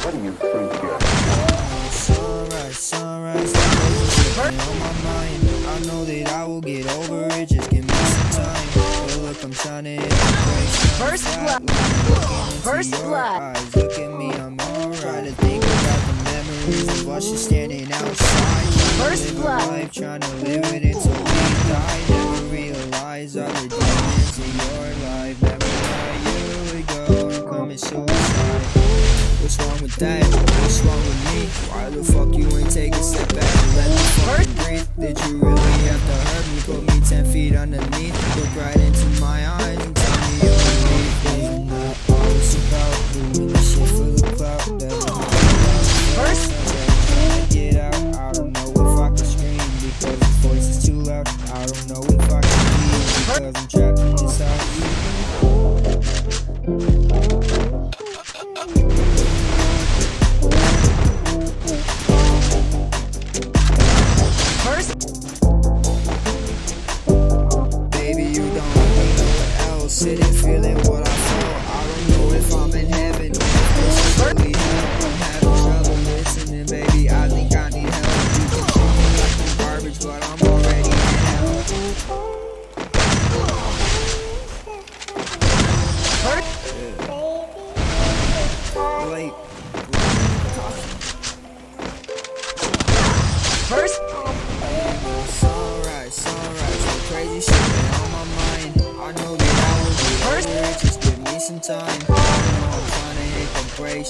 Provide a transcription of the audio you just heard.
What do you think you're? Sunrise, on my mind. I know that I will get over it. Just give me some time. But look, I'm shining in the First blood. First blood. eyes. Look at me, I'm alright. To think about the memories of us just standing outside. First blood. Life, trying to live it until we die. Never realize all the demons in your life. Never thought you would go and commit suicide. What's wrong with that? What's wrong with me? Why the fuck you ain't take a step back and let me fucking breathe? Did you really have to hurt me? Put me 10 feet underneath. Look right into my eyes and tell me you'll leave. Isn't that all it's about? Doing this shit for the clout. That's what I'm about. First. Trying to get out. I don't know if I can scream because this voice is too loud. I don't know if I can leave because I'm trapped in this house. Sitting feeling what I feel. I don't know if I'm in heaven or if this is really hell. I'm having trouble listening, baby. I think I need help. You can treat me like I'm garbage, but I'm already in hell. Late. First. Sunrise, some crazy shit been on my mind. I know that I will be over it, just give me some time. I'm trying to hit the brakes,